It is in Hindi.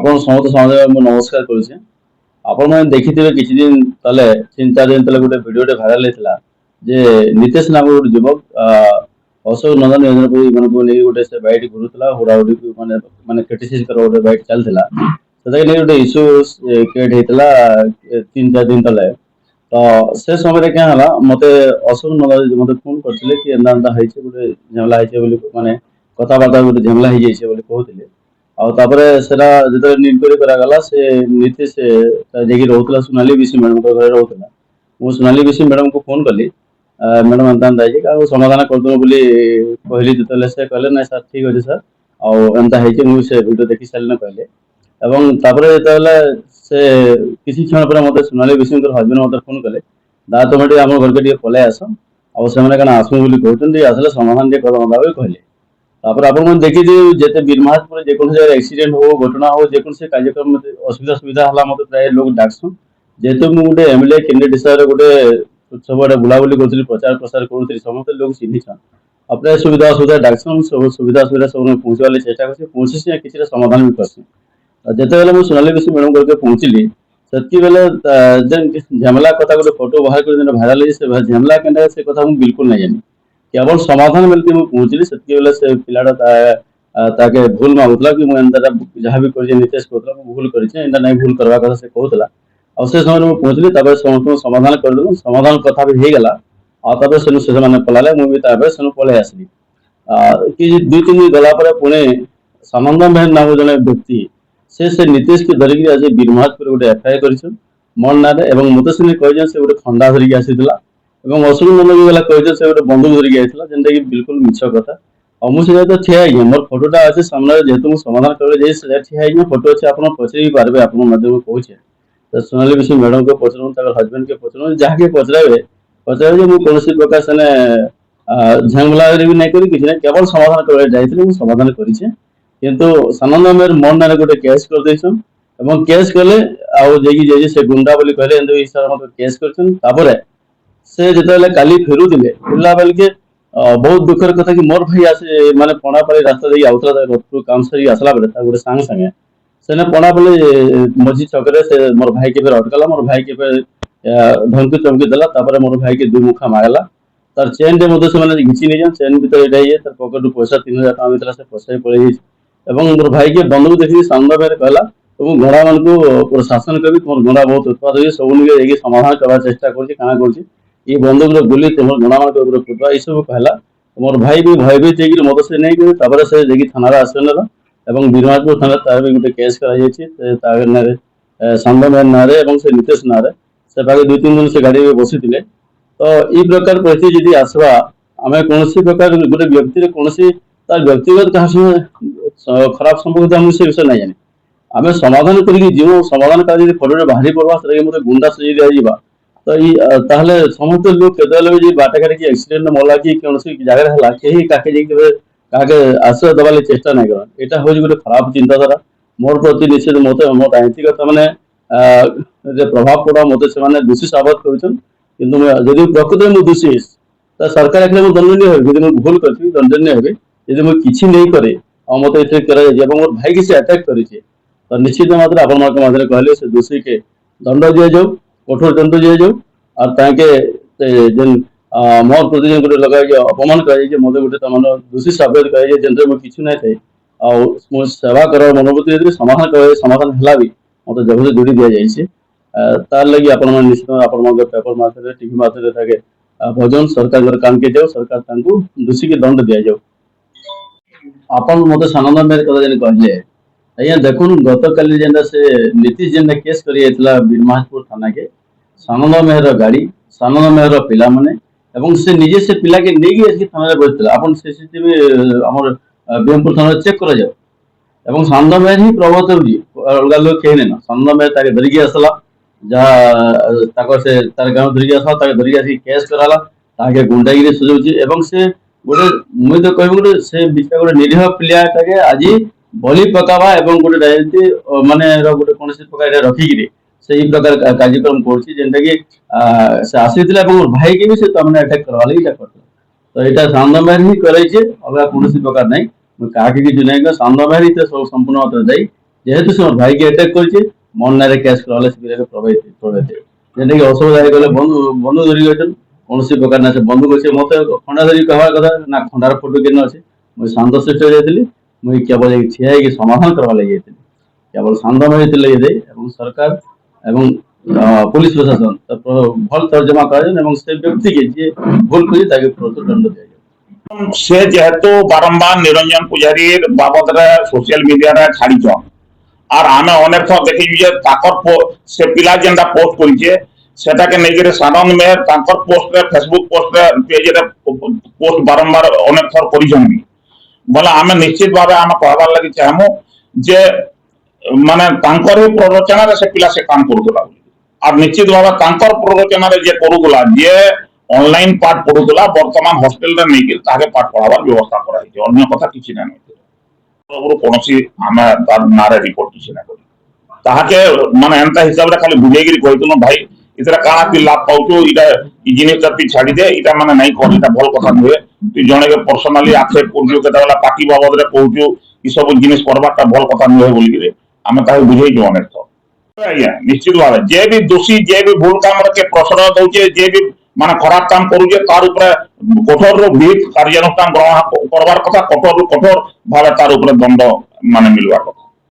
ଆପଣ ସମସ୍ତ ସମାଜ ମୁଁ ନମସ୍କାର କରୁଛି। ଆପଣମାନେ ଦେଖିଥିବେ କିଛି ଦିନ ତଳେ 3-4 ଦିନ ତଳେ ଗୋଟେ ଭିଡିଓଟେ ଭାଇରାଲ ହେଇଥିଲା ଯେ ନିତେଶ ନାମକ ଗୋଟେ ଯୁବକ ଅଶୋକ ନନ୍ଦନ ମାନଙ୍କୁ ନେଇ ଗୋଟେ ସେ ବାଇକ୍ ଘୁରୁଥିଲା ହୁଡାହୁଡି ମାନେ ମାନେ କ୍ରିଟିସିଜ କର ଗୋଟେ ବାଇକ୍ ଚାଲିଥିଲା ସେଥିପାଇଁ ନେଇ ଗୋଟେ ଇସ୍ୟୁ କ୍ରିଏଟ ହେଇଥିଲା 3-4 ଦିନ ତଳେ। ତ ସେ ସମୟରେ क्या ହେଲା ମତେ ଅଶୋକ ନନ୍ଦନ ମତେ ଫୋନ କରିଥିଲେ କି ଏନ୍ତା ଏନ୍ତା ହେଇଛି ଗୋଟେ ଝାମେଲା ହେଇଛି ବୋଲି ମାନେ କଥାବାର୍ତ୍ତା ଗୋଟେ ଝାମେଲା ହେଇଯାଇଛି ବୋଲି କହୁଥିଲେ। ଆଉ ତାପରେ ସେଟା ଯେତେବେଳେ ଇନକ୍ୱାରି କରାଗଲା ସେ ନୀତିଶ ଯାଇକି ରହୁଥିଲା ସୋନାଲି ବିଶି ମ୍ୟାଡମଙ୍କ ଘରେ ରହୁଥିଲା। ମୁଁ ସୋନାଲି ବିଶି ମ୍ୟାଡମଙ୍କୁ ଫୋନ କଲି ମ୍ୟାଡମ ଏନ୍ତା ଏନ୍ତା ହେଇଛି କାହାକୁ ସମାଧାନ କରିଦେବୁ ବୋଲି କହିଲି ଯେତେବେଳେ ସେ କହିଲେ ନାଇଁ ସାର୍ ଠିକ ଅଛି ସାର୍ ଆଉ ଏନ୍ତା ହେଇଛି ମୁଁ ସେ ଭିଡିଓ ଦେଖି ସାରିଲିଣି କହିଲେ। ଏବଂ ତାପରେ ଯେତେବେଳେ ସେ କିଛି କ୍ଷଣ ପରେ ମତେ ସୋନାଲି ବିଶିଙ୍କର ହଜବେଣ୍ଡ ମତେ ଫୋନ କଲେ ଦା ତମେ ଟିକେ ଆମ ଘରକୁ ଟିକେ ପଳେଇ ଆସ ଆଉ ସେମାନେ କାଣା ଆସୁ ବୋଲି କହୁଛନ୍ତି ଆସିଲେ ସମାଧାନ ଟିକେ କରିଦେବା ବୋଲି କହିଲେ। ତାପରେ ଆପଣ ମାନେ ଦେଖିଥିବେ ଯେତେ ବିରମାହାତପୁରରେ ଯେକୌଣସି ଜାଗାରେ ଆକ୍ସିଡେଣ୍ଟ ହଉ ଘଟଣା ହଉ ଯେକୌଣସି କାର୍ଯ୍ୟକ୍ରମ ଅସୁବିଧା ସୁବିଧା ହେଲା ମତେ ପ୍ରାୟ ଲୋକ ଡାକସନ୍। ଯେହେତୁ ମୁଁ ଗୋଟେ ଏମଏଲଏ କ୍ୟାଣ୍ଡିଡେଟ୍ ହିସାବରେ ଗୋଟେ ସବୁଆଡେ ବୁଲାବୁଲି କରୁଥିଲି ପ୍ରଚାର ପ୍ରସାର କରୁଥିଲି ସମସ୍ତେ ଲୋକ ଚିହ୍ନିଛନ୍। अपने सुविधा असुविधा डाकसन सब सुविधा असुविधा सब पहुंचवा चेष्टा कर पहुंची किसी समाधान भी करसी। जितेबाला मुझे सोनाली बेसी मैडम करके पहुंचली सेतकी बेले झमेला कथा गोटे फोटो बाहर कर भाइराल से झमेला के से कथा मुझे बिल्कुल नहीं जानी केवल समाधान मिलती मुझे पहुंचली सेतकी बेले से पिलाटा ताके भूल मागुला कि मुझे जहाँ भी कर नितेश कहला भूल कर नहीं भूल करवा कथा से कहला और से समय मुझे पहुंचली समस्त समाधान करदेलु समाधान कथा भी हो गला आउ से मैंने पलाले मुझे से पलि आसली कि 2-3 दिन गला पुणे सानंद मेहर नाम जड़े व्यक्ति से नीतीश के धरिकी आज बीरमाहातपुर गोटे एफआईआर कर मोर ना मत से कही से गोटे खंडा धरिकी आसीला अशोक नंदन गला कही से गोटे बंदूक धरिकी आईला जेनटा कि बिल्कुल मिछ कथा और मुझे तो ठिया है मोर फोटोटा अच्छे सामने जेहतु मुझे समाधान कर ठिया है फोटो अच्छे आप पचर पारे आप कहे सोनाली बेसी मैडम को पचर हजबैंड के पचर जहाँ पचरावे पचरावे मुझे कौन प्रकार से झंगला भी नहीं करी किसी केवल समाधान कर जाइए समाधान करें किंतु सानंद मेहर मोर ना गोटे केस कर देछन एवं केस कले आउ से गुंडा बोली कहले एंदो हिसाब मत केस करछन से जिते काली फेरुले फेरला बेल के बहुत दुखर कथा कि मोर भाई आसे माने पणापाली रास्ता दे आउतला रतपुर काम से आसला बेले गोटे सांग संगे सेने पणापाली मझी छकरे से मोर भाई के अटकला मोर भाई के धमकी चमकी देला मोर भाई के 2 मुखा मारला तार चेन टे मधे से घिची नहीं जान चेन भीतर ये तार पकेट पैसा 3000 टका मिलता से पैसा पड़े मोर भाई के बंधुक देखी सामना में कहला तुम घोड़ा मान को शासन करी तुम घोड़ा बहुत उत्पाद हुई सब निके समाधान करवा चेष्टा कर बंधुक गुली तुम घोड़ा मान फुटवा ये सब कहला मोर भाई भी भयभीत मत से नहीं कर से थाना आसला बीरमाहातपुर थाना तार भी गोटे केस कर सानंद मेहर ना से नितेश ना से 2-3 दिन से गाड़ी में बसी तो ये प्रकार परिस्थिति यदि आसवा आम कौन प्रकार गोटे व्यक्ति कौन तार व्यक्तिगत क्या खराब संपर्क आम से विषय नहीं जानी आम समाधान कर समाधान कर फोटो बाहरी पड़वा मतलब गुंडा सजाई दिजा तो ये समस्त लोग के बाट घाटी एक्सीडेंट मरला कि कौन जगह है कहीं क्या आश्रय दबा चेष्टा नहीं कर यहाँ हूँ गोटे खराब चिंताधारा मोर प्रति निश्चित मत मो राजनीतिक मैंने प्रभाव पड़ा मत से दोषी साबित कर प्रकृत में दोषी तो सरकार आखिर दंडनीय हो भूल कर दंडनीय हो यदि मुझे किसी नहीं करे मत मोर भाई की अटैक कर तो निश्चित मात्रा आप कहले से दोषी के दंड दि जाऊ कठोर दंड दि जाऊ और जेन मोर प्रति गोटे लगा अपमान कर मत गोटे दोषी साबित कर किसी ना थे आ सेवा कर मनोवृत्ति समाधान समाधान है भी मत जबरदस्त जोड़ी दि जाए तार लगी निश्चित पेपर माध्यम टीवी माध्यम भजन सरकार काम के जाओ सरकार दोषी के दंड दि जाऊ आपन मत सानंद मेहर कथा जेन कहले अज्ञा देखु गत काली जेनटा से नीतीश जेनटा केस कर बीरमाहातपुर थाना के सानंद मेहर गाड़ी सानंद मेहर पिला माने एवं से निजे से पिला के नहीं थाना बसला आपन सीसीटीवी हमर बीएमपुर थाना चेक करा जाओ एवं सानंद मेहर ही प्रभावित होजी अलग लोग कहीं ना सानंद मेहर ताके धरिकी आसला जहाँ से तार गाँव धरिकी आसला ताके धरिकी आसी केस कराला ताके गुंडागिरी सुझाउची एवं से गोटे मुझे तो कहबी गोटे से बिचा गोटे निरीह पिलाटाके आज बलि पकावा एवं गोटे राजनीति माने गोटे कौन प्रकार रखिकी से प्रकार कार्यक्रम कर से आसी भाई के भी से तमने अटैक करवा लगी तो यहाँ सानंद मेहर ही करे अलग कौन प्रकार नहीं क्या सानंद मेहर ही सब संपूर्ण दायी যেহেতু সে মোর ভাইকে আটাক করেছে মন্নারে কেস করালে সিবিআই প্রভাবিত প্রভাবিত যেটাকি অসুবিধা হয়ে গেলে বন্ধু বন্ধু ধরি গেছেন কୌଣସି ପ୍ରକାର ନା ସେ ବନ୍ଧୁକ ସେ ମତେ ଖଣ୍ଡା ଧରି କହିବା କଥା ନା ଖଣ୍ଡାର ଫଟୋ କେନ ଅଛି ମୁଇଁ ଶାନ୍ତ ଶିଷ୍ଟ ଯାଇଥିଲି ମୁଇଁ କେବଳ ଯାଇକି ଠିଆ ହେଇକି ସମାଧାନ କରିବା ଲାଗି ଯାଇଥିଲି କେବଳ ଶାନ୍ତନ ହେଇଥିଲେ ଏଇଠି ଏବଂ ସରକାର ଏବଂ পুলিশ প্রশাসন তারপর ভাল তর্জমা করা এবং সে ব্যক্তিকে যে ভুল করে তাকে প্রচুর দণ্ড দেওয়া যায়। সে যেহেতু বারম্বার নিরঞ্জন পূজারীর বাবদরে সোশ্যাল মিডিয়ারে ছাড়িছন আর আমি অনেক থর দেখিছি যে তাকর সে পিলা যেটা পোস্ট করেছে সেটাকে নেইকি সাধন মেহর তাকর পোস্টরে ফেসবুক পোস্টরে পেজরে পোস্ট বারম্বার অনেক থর করিছন বলে আমি নিশ্চিত ভাবে আমি কহবার লাগি চাহমু যে মানে তাঙ্কর হি প্ররোচনারে সে পিলা সে কাম করুলা আর নিশ্চিত ভাবে তাঙ্কর প্ররোচনারে যে করুলা যে অনলাইন পাঠ পড়ুলা বর্তমান হস্টেলরে নেইকি তাকে পাঠ পড়াবার ব্যবস্থা করা হয়েছে অন্য কথা কিছু না কৌশি আমি তার নারে রিপোর্ট কিছু না করি তাহাকে মানে এন্তা হিসাবে খালি বুঝাইকি কইতুন ভাই এটা কাଣା তুই লাভ পাউছু এটা এই জিনিসটা তুই ছাড়ি দে এটা মানে নাই কর এটা ভাল কথা নুহে তুই জনেকে পর্সনালি আক্ষেপ করছু কেতবেলা পার্টি বাবদরে কହୁছু এসব জিনিস করবারটা ভাল কথা নুহে বলিকি আমি তাকে বুঝাইছু অনেক তো আজ্ঞা নিশ্চিত ভাবে যে বি দোষী যে বি ভুল কামকে প্রশ্রয় দউছে যে বি মানে খারাপ কাম করুছে তার উপরে কঠোর বিহিত কার্যানুষ্ঠান গ্রহণ করবার কথা কঠোর কঠোর ভাবে তার উপরে দণ্ড মানে মিলবার কথা।